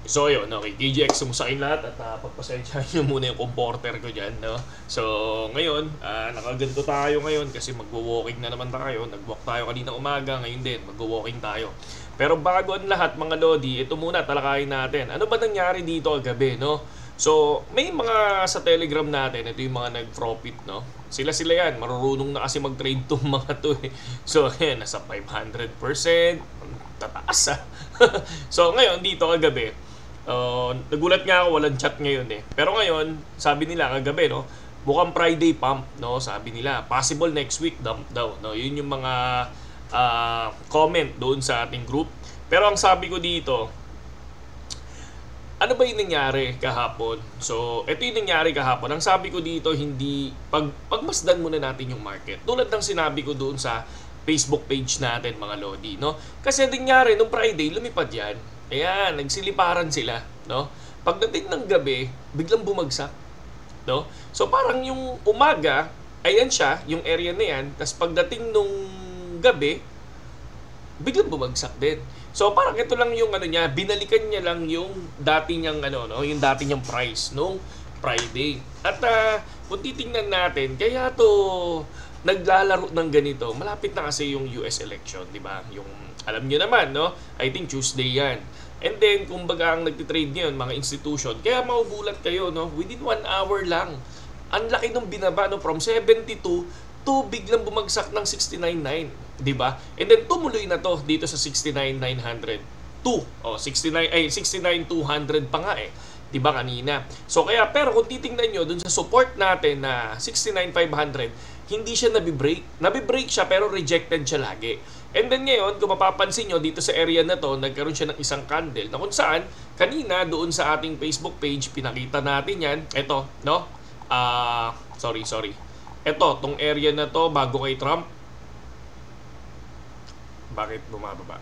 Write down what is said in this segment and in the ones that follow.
So yun, okay, TGX, sumusain lahat at pagpasensya nyo muna yung comporter ko dyan, no? So ngayon, nakaganto tayo ngayon kasi magwo-walking na naman tayo. Nag-walk tayo kanina umaga, ngayon din, magwo-walking tayo. Pero bago ang lahat mga Lodi, ito muna, talakayin natin. Ano ba nangyari dito kagabi, no? So, may mga sa Telegram natin, ito yung mga nag-profit, no? Sila yan, marurunong na kasi mag-trade tong mga to eh. So, ayan, nasa 500%, tataas ah. So, ngayon, dito kagabi, nagulat nga ako, walang chat ngayon eh. Pero ngayon, sabi nila kagabi, no, mukhang Friday pump, no, sabi nila. Possible next week dump daw, no. Yun yung mga comment doon sa ating group. Pero ang sabi ko dito, ano ba yung nangyari kahapon? So, ito yung nangyari kahapon. Ang sabi ko dito, hindi, pagmasdan muna natin yung market. Tulad ng sinabi ko doon sa Facebook page natin, mga Lodi, no? Kasi nangyari, nung Friday, lumipad yan. Ayan, nagsiliparan sila, no? Pagdating ng gabi, biglang bumagsak, no? So parang yung umaga, ayan siya, yung area na yan, tapos pagdating nung gabi, biglang bumagsak din. So parang ito lang yung ano niya, binalikan niya lang yung dati niyang ano, no, yung dati niyang price nung Friday. At kung titingnan natin, kaya to naglalaro ng ganito. Malapit na kasi yung US election, di ba? Yung alam niyo naman, no? I think Tuesday yan. And then, kumbaga ang nagtitrade ngayon, mga institution, kaya maugulat kayo, no? Within 1 hour lang, ang laki nung binaba, no? From 72 to biglang bumagsak ng 69.9, di ba? And then, tumuloy na to dito sa 69.900. 69.200 pa nga eh. Diba kanina? So kaya, pero kung titingnan nyo dun sa support natin na 69,500, hindi siya nabibreak. Nabibreak siya pero rejected siya lagi. And then ngayon, kung mapapansin nyo dito sa area na to, nagkaroon siya ng isang candle na kung saan, kanina doon sa ating Facebook page, pinakita natin yan. Ito, no? Sorry. Ito, tong area na to, bago kay Trump. Bakit bumababa?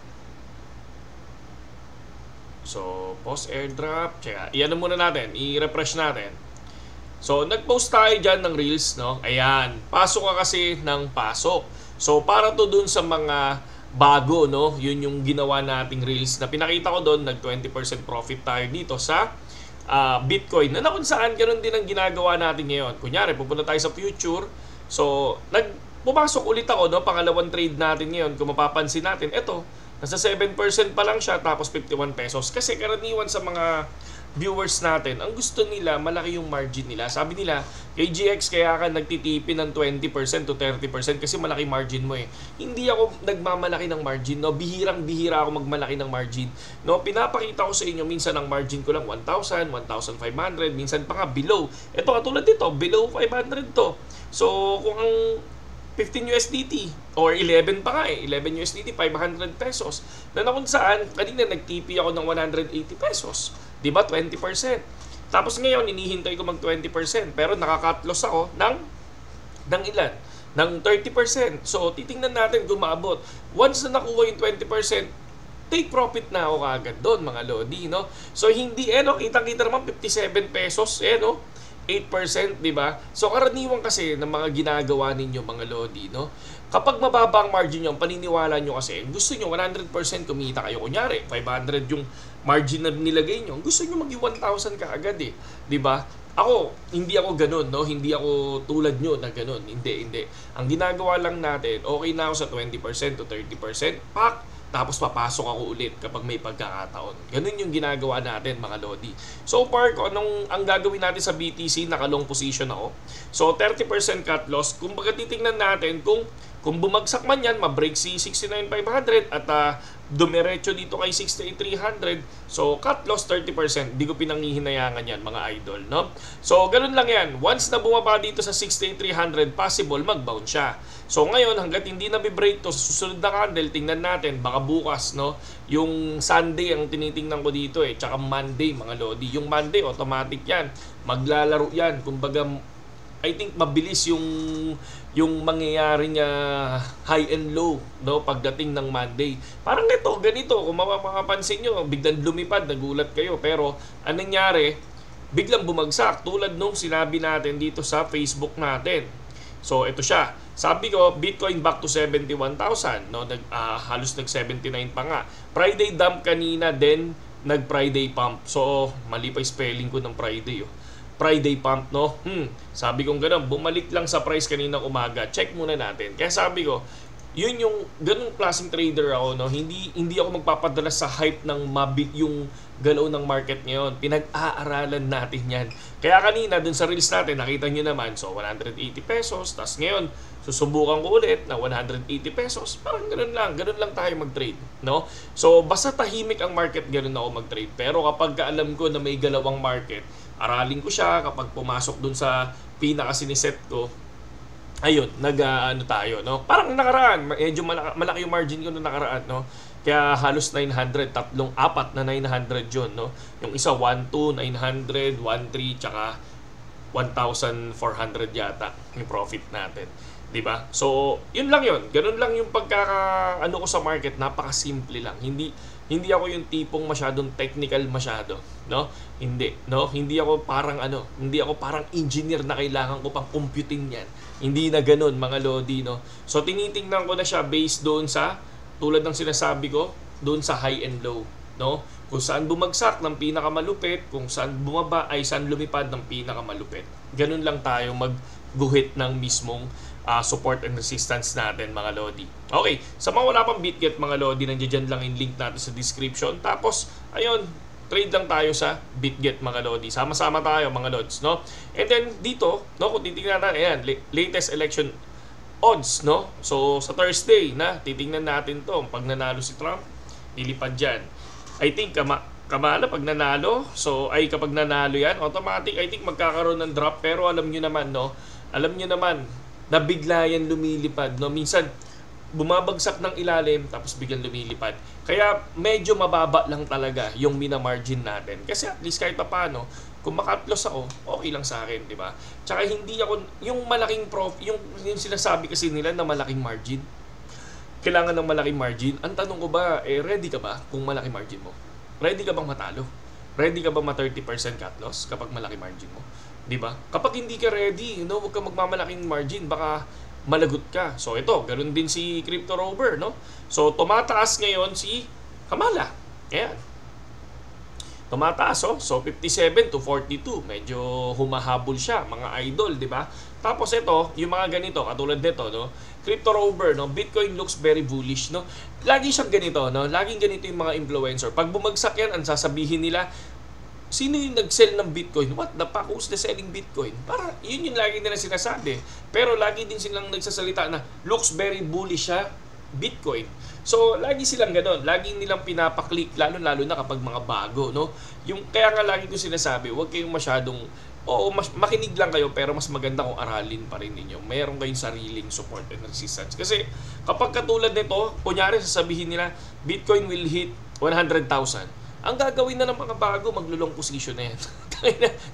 So, post airdrop, check. Iyan muna natin, i-refresh natin. So, nag-post tayo dyan ng reels, no? Ayan, pasok ka kasi ng pasok. So, para to dun sa mga bago, no? Yun yung ginawa nating reels na pinakita ko doon, nag 20% profit tayo dito sa Bitcoin. Na kung saan, ganun din ang ginagawa natin ngayon. Kunyari, pupunta tayo sa future. So, pumasok ulit ako, no? Pangalawang trade natin ngayon. Kung mapapansin natin, eto, nasa 7% pa lang siya, tapos 51 pesos. Kasi karaniwan sa mga viewers natin, ang gusto nila, malaki yung margin nila. Sabi nila, kay GX kaya ka nagtitipin ng 20% to 30% kasi malaki margin mo eh. Hindi ako nagmamalaki ng margin, no? Bihirang-bihira ako magmalaki ng margin. No? Pinapakita ko sa inyo, minsan ang margin ko lang 1,000, 1,500, minsan pa nga below. Ito, katulad dito, below 500 to. So, kung ang 15 USDT or 11 pa nga eh, 11 USDT, 500 pesos. Na kung saan, kanina nag-TP ako ng 180 pesos. Diba? 20%. Tapos ngayon, inihintay ko mag 20%. Pero nakaka-cut loss ako ng ilan? Ng 30%. So, titingnan natin kung maabot. Once na nakuha yung 20%, take profit na ako kagad doon, mga Lodi, no? So, hindi, no? Kitang-kita naman, 57 pesos, no? 8%, di ba? So karaniwan kasi ng mga ginagawa ninyo, mga Lodi, no? Kapag mababa ang margin nyo, paniniwala nyo kasi, gusto nyo 100% kumita kayo. Kunyari, 500 yung margin na nilagay nyo, gusto nyo maging 1,000 kaagad eh. Di ba? Ako, hindi ako ganun, no? Hindi ako tulad nyo na ganun. Hindi. Ang ginagawa lang natin, okay na ako sa 20% to 30%, pak! Tapos papasok ako ulit kapag may pagkakataon. Ganun yung ginagawa natin, mga Lodi. So far, kung anong ang gagawin natin sa BTC, naka-long position ako. So 30% cut loss. Kung baga titingnan natin kung bumagsak man yan, ma-break si 69,500 at dumiretso dito kay 68,300. So, cut loss 30%. Di ko pinanghihinayangan yan, mga idol, no? So, ganun lang yan. Once na bumaba dito sa 68,300, possible mag-bounce siya. So, ngayon, hanggat hindi na-break to sa susunod na candle, tingnan natin, baka bukas, no? Yung Sunday ang tinitingnan ko dito eh, tsaka Monday, mga Lodi. Yung Monday, automatic yan. Maglalaro yan. Kumbaga, I think mabilis yung mangyayari niya high and low, no, pagdating ng Monday. Parang ganito, kung mapapansin nyo, biglang lumipad, nagulat kayo. Pero anong nangyari? Biglang bumagsak tulad nung sinabi natin dito sa Facebook natin. So ito siya. Sabi ko, Bitcoin back to 71,000, no? Halos nag 79 pa nga. Friday dump kanina, then nag-Friday pump. So, mali pa yung spelling ko ng Friday. Friday pump, no? Sabi kong gano'n, bumalik lang sa price kanina umaga. Check muna natin. Kaya sabi ko, yun yung ganung klaseng trader ako, no? Hindi ako magpapadala sa hype ng yung galaw ng market ngayon. Pinag-aaralan natin yan. Kaya kanina dun sa reels natin, nakita nyo naman, so 180 pesos. Tapos ngayon, susubukan ko ulit na 180 pesos. Parang ganun lang tayo mag-trade, no? So basta tahimik ang market, ganun ako mag-trade. Pero kapag alam ko na may galawang market, aralin ko siya. Kapag pumasok dun sa pinaka-siniset ko, ayun, ano tayo, no? Parang nakaraan, medyo malaki yung margin ko nung nakaraan, no? Kaya halos 900, apat na 900 yun, no? Yung isa 1.2, 900, 1.3, tsaka 1,400 yata yung profit natin. 'Di ba? So, yun lang yun. Ganun lang yung ano ko sa market, napaka-simple lang. Hindi ako yung tipong masyadong technical masyado, no? Hindi, no? Hindi ako parang engineer na kailangan ko pang computing 'yan. Hindi na ganoon, mga lodi, no? So, tinitingnan ko na siya based doon sa tulad ng sinasabi ko, doon sa high and low, no? Kung saan bumagsak ng pinakamalupit, kung saan bumaba ay saan lumipad ng pinakamalupit. Ganun lang tayo magguhit ng mismong support and resistance natin, mga lodi. Okay, sa mga wala pang BitGet, mga lodi, nandiyan lang yung link natin sa description. Tapos, ayun, trade lang tayo sa BitGet, mga lodi. Sama-sama tayo, mga lods, no? And then dito, no, kung titingnan natin, ayan, latest election odds, no? So, sa Thursday, titingnan natin to. Pag nanalo si Trump, lilipad dyan. I think, Kamala, pag nanalo, kapag nanalo yan, automatic, I think magkakaroon ng drop. Pero alam nyo naman, no? Alam nyo naman, na bigla yan lumilipad, no? Minsan, bumabagsak ng ilalim, tapos biglang lumilipad. Kaya, medyo mababa lang talaga yung mina-margin natin. Kasi at least kahit pa paano, kung maka-plus ako, okay lang sa akin, di ba? Tsaka hindi ako, yung malaking yung sinasabi kasi nila na malaking margin, kailangan ng malaking margin. Ang tanong ko ba, ready ka ba kung malaki margin mo? Ready ka bang matalo? Ready ka bang ma-30% cut loss kapag malaki margin mo? Di ba? Kapag hindi ka ready, no, huwag ka magmamalaking margin, baka malagot ka. So ito, ganoon din si Crypto Rover, no? So tumataas ngayon si Kamala. Ayan. Tumataas, oh. So 57 to 42, medyo humahabol siya, mga idol, di ba? Tapos ito, yung mga ganito, katulad nito, no? Crypto Rover, no? Bitcoin looks very bullish, no? Lagi siyang ganito, no? Laging ganito yung mga influencer. Pag bumagsak yan, ang sasabihin nila, sino yung nag-sell ng Bitcoin? What the fuck? Who's the selling Bitcoin? Para, yun yung lagi nila sinasabi. Pero lagi din silang nagsasalita na, looks very bullish siya, Bitcoin. So, lagi silang gano'n. Lagi nilang pinapaklik, lalo-lalo na kapag mga bago, no? Kaya nga lagi ko sinasabi, huwag kayong masyadong, makinig lang kayo, pero mas maganda kung aralin pa rin ninyo. Mayroon kayong sariling support and resistance. Kasi, kapag katulad nito, kunyari sasabihin nila, Bitcoin will hit 100,000. Ang gagawin na ng mga bago, maglulong position na yan.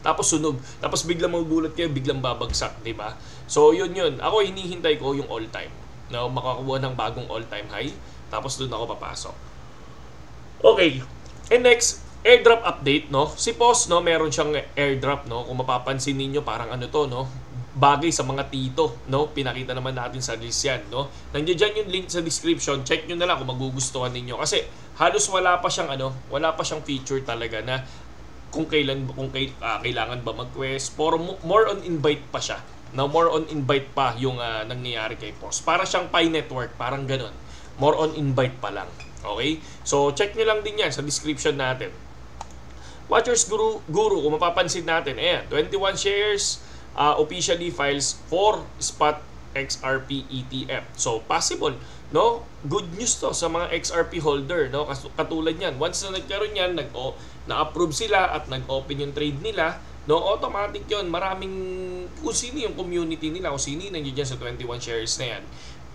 Tapos sunog. Tapos biglang magugulat kayo, biglang babagsak, di ba? So, yun. Ako, hinihintay ko yung all-time. No, makakuha ng bagong all-time high. Tapos doon ako papasok. Okay. And next, airdrop update, no? Si Post, no, meron siyang airdrop, no? Kung mapapansin niyo parang ano to, no? Bagay sa mga tito, no? Pinakita naman natin sa list yan, no? Nandiyan yung link sa description. Check nyo na lang kung magugustuhan ninyo. Kasi halos wala pa siyang feature talaga na kung kailangan ba mag-quest. More on invite pa siya. Now, more on invite pa yung nangyayari kay Post. Para siyang Pi Network, parang ganun. More on invite pa lang. Okay? So, check nyo lang din yan sa description natin. Watchers Guru, kung mapapansin natin, ayan, 21 shares, officially files for spot XRP ETF. So, possible, no? Good news to sa mga XRP holder, no? Katulad yan. Once na nagkaroon yan, na-approve sila at nag-open yung trade nila, no, automatic yon. Maraming, kung sino yung community nila, kung sino yung nandiyan sa 21 shares na yan,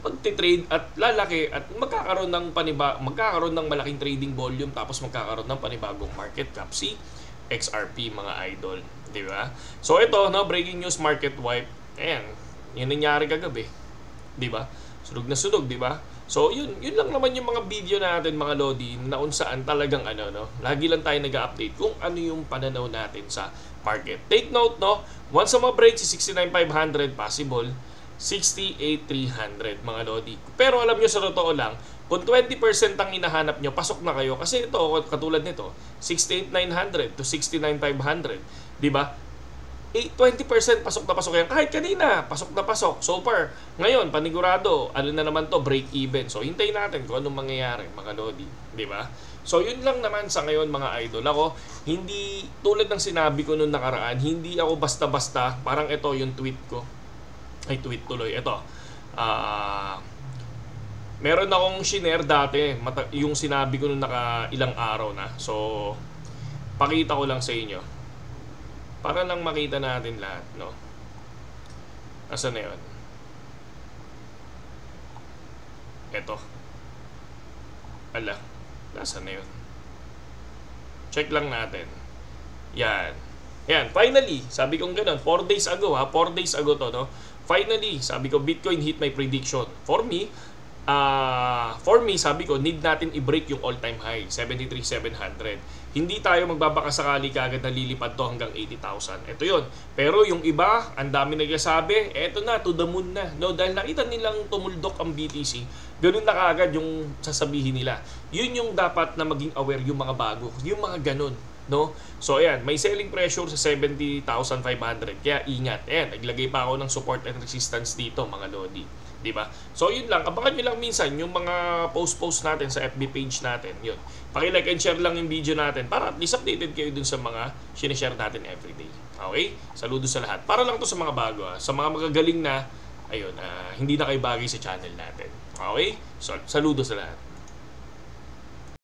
magte-trade at lalaki at magkakaroon ng malaking trading volume, tapos magkakaroon ng panibagong market cap si XRP, mga idol, di ba? So ito, no, breaking news, market wipe. Ayan, yun nangyari kagabi, di ba? Sunog na sunog, di ba? So yun lang naman yung mga video natin, mga lodi, na kung saan talagang lagi lang tayo nag-update kung ano yung pananaw natin sa market. Take note, no, once sa ma-break si 69,500, possible 68,300, mga lodi. Pero alam nyo, sa totoo lang, Kung 20% ang hinahanap nyo, pasok na kayo. Kasi ito, katulad nito, 68,900 to 69,500. Diba? 20% pasok na pasok yan. Kahit kanina, pasok na pasok. So far, ngayon, panigurado, ano na naman to, break even. So, hintayin natin kung anong mangyayari, mga Lodi. Di ba? So, yun lang naman sa ngayon, mga idol. Ako, hindi, tulad ng sinabi ko nung nakaraan, hindi ako basta-basta, parang ito yung tweet ko. Ay, tweet tuloy. Ito. Meron akong shinare dati, yung sinabi ko nung ilang araw na. So, pakita ko lang sa inyo. Para lang makita natin lahat, no? Nasaan na yun? Eto. Ala, nasaan na yun? Check lang natin. Yan. Yan, finally, sabi kong ganun, 4 days ago 4 days ago to, no? Finally, sabi ko, Bitcoin hit my prediction. For me, sabi ko, need natin i-break yung all-time high, 73,700. Hindi tayo magbabakasakali kagad na lilipad to hanggang 80,000. Ito yun. Pero yung iba, ang dami nagsasabi, eto na, to the moon na. No, dahil nakita nilang tumuldok ang BTC, ganun na kagad yung sasabihin nila. Yun yung dapat na maging aware yung mga bago. Yung mga ganun. No? So, ayan, may selling pressure sa 70,500. Kaya ingat. Ayan, naglagay pa ako ng support and resistance dito, mga Lodi. Diba? So, yun lang. Abangan nyo lang minsan yung mga post natin sa FB page natin. Yun. Paki-like and share lang yung video natin para at least updated kayo dun sa mga sinishare natin everyday. Okay? Saludo sa lahat. Para lang to sa mga bago. Sa mga magagaling na, ayun, hindi na kayo bagay sa channel natin. Okay? So, saludo sa lahat.